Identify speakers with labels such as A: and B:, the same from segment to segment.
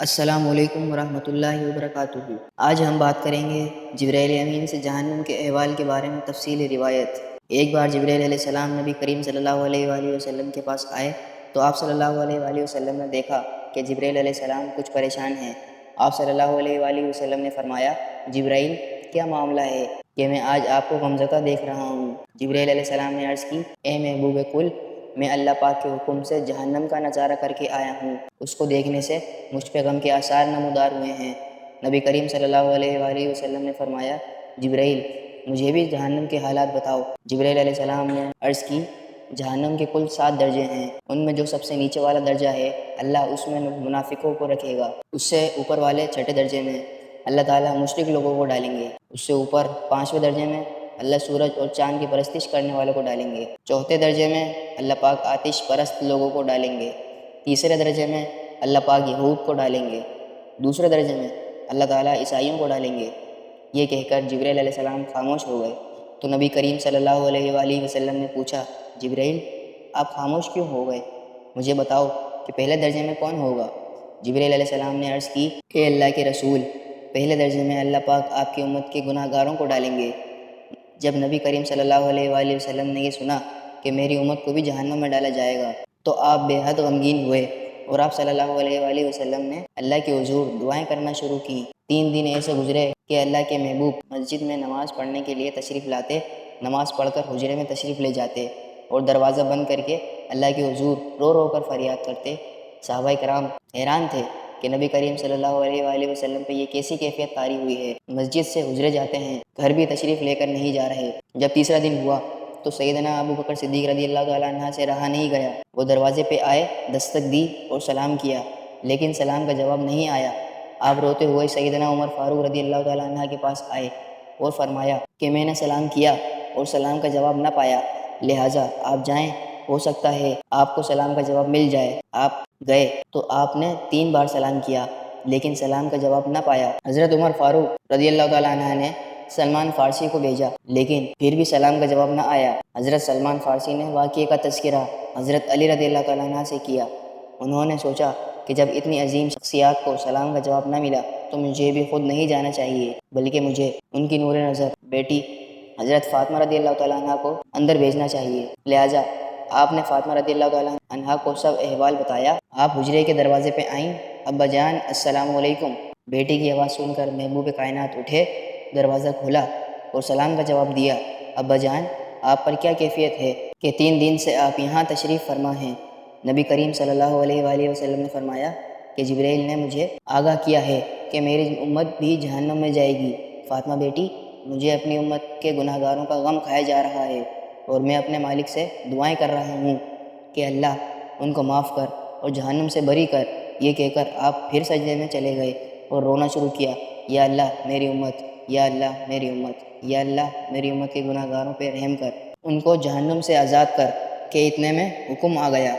A: السلام علیکم ورحمۃ اللہ وبرکاتہ۔ آج ہم بات کریں گے جبرائیل امین سے جہنم کے احوال کے بارے میں تفصیلی روایت۔ ایک بار جبرائیل علیہ السلام نبی کریم صلی اللہ علیہ وآلہ وسلم کے پاس آئے تو آپ صلی اللہ علیہ وآلہ وسلم نے دیکھا کہ جبرائیل علیہ السلام کچھ پریشان ہیں۔ آپ صلی اللہ علیہ وآلہ وسلم نے فرمایا، جبرائیل کیا معاملہ ہے کہ میں آج آپ کو غمزدہ دیکھ رہا ہوں؟ جبرائیل علیہ السلام نے عرض کی، اے محبوب کل، میں اللہ پاک کے حکم سے جہنم کا نظارہ کر کے آیا ہوں۔ اس کو دیکھنے سے مجھ پہ غم کے آثار نمودار ہوئے ہیں۔ نبی کریم صلی اللہ علیہ وآلہ وسلم نے فرمایا، جبرائیل مجھے بھی جہنم کے حالات بتاؤ۔ جبرائیل علیہ السلام نے عرض کی، جہنم کے کل 7 درجے ہیں، ان میں جو سب سے نیچے والا درجہ ہے اللہ اس میں منافقوں کو رکھے گا۔ اس سے اوپر والے 6 درجے میں اللہ تعالیٰ مشرک لوگوں کو ڈالیں گے۔ اس سے اوپر 5ویں درجے میں اللہ سورج اور چاند کی پرستش کرنے والوں کو ڈالیں گے۔ 4تھے درجے میں اللہ پاک آتش پرست لوگوں کو ڈالیں گے۔ 3رے درجے میں اللہ پاک یہود کو ڈالیں گے۔ 2 درجے میں اللہ تعالیٰ عیسائیوں کو ڈالیں گے۔ یہ کہہ کر جبرائیل علیہ السلام خاموش ہو گئے تو نبی کریم صلی اللہ علیہ وآلہ وسلم نے پوچھا، جبرائیل آپ خاموش کیوں ہو گئے؟ مجھے بتاؤ کہ پہلے درجے میں کون ہوگا؟ جبرائیل علیہ السلام نے عرض کی، اے اللہ کے رسول، پہلے درجے میں اللہ پاک آپ کی امت کے گناہ گاروں کو ڈالیں گے۔ جب نبی کریم صلی اللہ علیہ وآلہ وسلم نے یہ سنا کہ میری امت کو بھی جہنم میں ڈالا جائے گا تو آپ بے حد غمگین ہوئے اور آپ صلی اللہ علیہ وآلہ وسلم نے اللہ کے حضور دعائیں کرنا شروع کی۔ 3 دن ایسے گزرے کہ اللہ کے محبوب مسجد میں نماز پڑھنے کے لیے تشریف لاتے، نماز پڑھ کر حجرے میں تشریف لے جاتے اور دروازہ بند کر کے اللہ کے حضور رو رو کر فریاد کرتے۔ صحابہ کرام حیران تھے کہ نبی کریم صلی اللہ علیہ وآلہ وسلم پہ یہ کیسی کیفیت طاری ہوئی ہے، مسجد سے حجرے جاتے ہیں، گھر بھی تشریف لے کر نہیں جا رہے۔ جب تیسرا دن ہوا تو سیدنا ابو بکر صدیق رضی اللہ تعالیٰ عنہ سے رہا نہیں گیا۔ وہ دروازے پہ آئے، دستک دی اور سلام کیا، لیکن سلام کا جواب نہیں آیا۔ آپ روتے ہوئے سیدنا عمر فاروق رضی اللہ تعالیٰ عنہ کے پاس آئے اور فرمایا کہ میں نے سلام کیا اور سلام کا جواب نہ پایا، لہٰذا آپ جائیں، ہو سکتا ہے آپ کو سلام کا جواب مل جائے۔ آپ گئے تو آپ نے 3 بار سلام کیا لیکن سلام کا جواب نہ پایا۔ حضرت عمر فاروق رضی اللہ تعالیٰ عنہ نے سلمان فارسی کو بھیجا لیکن پھر بھی سلام کا جواب نہ آیا۔ حضرت سلمان فارسی نے واقعے کا تذکرہ حضرت علی رضی اللہ تعالیٰ عنہ سے کیا۔ انہوں نے سوچا کہ جب اتنی عظیم شخصیات کو سلام کا جواب نہ ملا تو مجھے بھی خود نہیں جانا چاہیے بلکہ مجھے ان کی نور نظر بیٹی حضرت فاطمہ رضی اللہ تعالیٰ عنہ کو اندر بھیجنا چاہیے۔ لہٰذا آپ نے فاطمہ رضی اللہ تعالیٰ عنہ کو سب احوال بتایا۔ آپ حجرے کے دروازے پہ آئیں، ابا جان السلام علیکم۔ بیٹی کی آواز سن کر محبوب کائنات اٹھے، دروازہ کھولا اور سلام کا جواب دیا، ابا جان آپ پر کیا کیفیت ہے کہ 3 دن سے آپ یہاں تشریف فرما ہیں؟ نبی کریم صلی اللہ علیہ وآلہ وسلم نے فرمایا کہ جبرائیل نے مجھے آگاہ کیا ہے کہ میری امت بھی جہنم میں جائے گی۔ فاطمہ بیٹی، مجھے اپنی امت کے گناہ گاروں کا غم کھایا جا رہا ہے اور میں اپنے مالک سے دعائیں کر رہا ہوں کہ اللہ ان کو معاف کر اور جہنم سے بری کر۔ یہ کہہ کر آپ پھر سجدے میں چلے گئے اور رونا شروع کیا، یا اللہ میری امت، یا اللہ میری امت، یا اللہ میری امت کے گناہ گاروں پہ رحم کر، ان کو جہنم سے آزاد کر۔ کہ اتنے میں حکم آ گیا،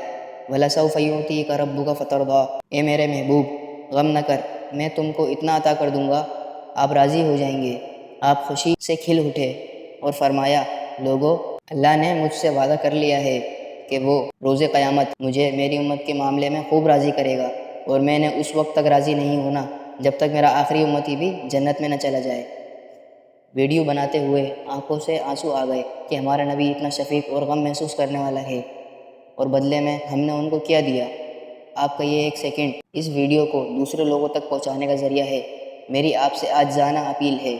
A: وَلَسَوْفَ يُعْطِيكَ رَبُّكَ فَتَرْضَىٰ، اے میرے محبوب غم نہ کر، میں تم کو اتنا عطا کر دوں گا آپ راضی ہو جائیں گے۔ آپ خوشی سے کھل اٹھے اور فرمایا، لوگو اللہ نے مجھ سے وعدہ کر لیا ہے کہ وہ روز قیامت مجھے میری امت کے معاملے میں خوب راضی کرے گا اور میں نے اس وقت تک راضی نہیں ہونا جب تک میرا آخری امتی بھی جنت میں نہ چلا جائے۔ ویڈیو بناتے ہوئے آنکھوں سے آنسو آ گئے کہ ہمارا نبی اتنا شفیق اور غم محسوس کرنے والا ہے اور بدلے میں ہم نے ان کو کیا دیا۔ آپ کا یہ 1 سیکنڈ اس ویڈیو کو دوسرے لوگوں تک پہنچانے کا ذریعہ ہے۔ میری آپ سے عاجزانہ اپیل ہے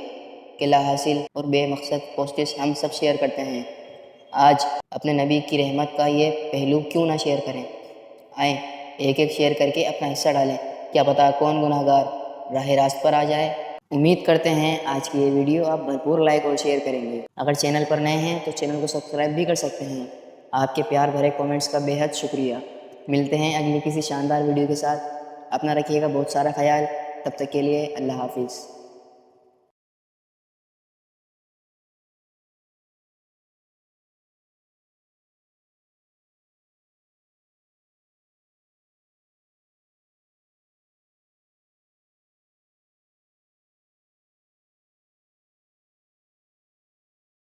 A: کہ لا حاصل اور بے مقصد پوسٹس ہم سب شیئر کرتے ہیں، آج اپنے نبی کی رحمت کا یہ پہلو کیوں نہ شیئر کریں؟ آئیں ایک ایک شیئر کر کے اپنا حصہ ڈالیں، کیا پتہ کون گناہ گار راہ راست پر آ جائے۔ امید کرتے ہیں آج کی یہ ویڈیو آپ بھرپور لائک اور شیئر کریں گے۔ اگر چینل پر نئے ہیں تو چینل کو سبسکرائب بھی کر سکتے ہیں۔ آپ کے پیار بھرے کومنٹس کا بے حد شکریہ۔ ملتے ہیں اگلی کسی شاندار ویڈیو کے ساتھ۔ اپنا رکھیے گا بہت سارا خیال، تب تک کے لیے اللہ حافظ۔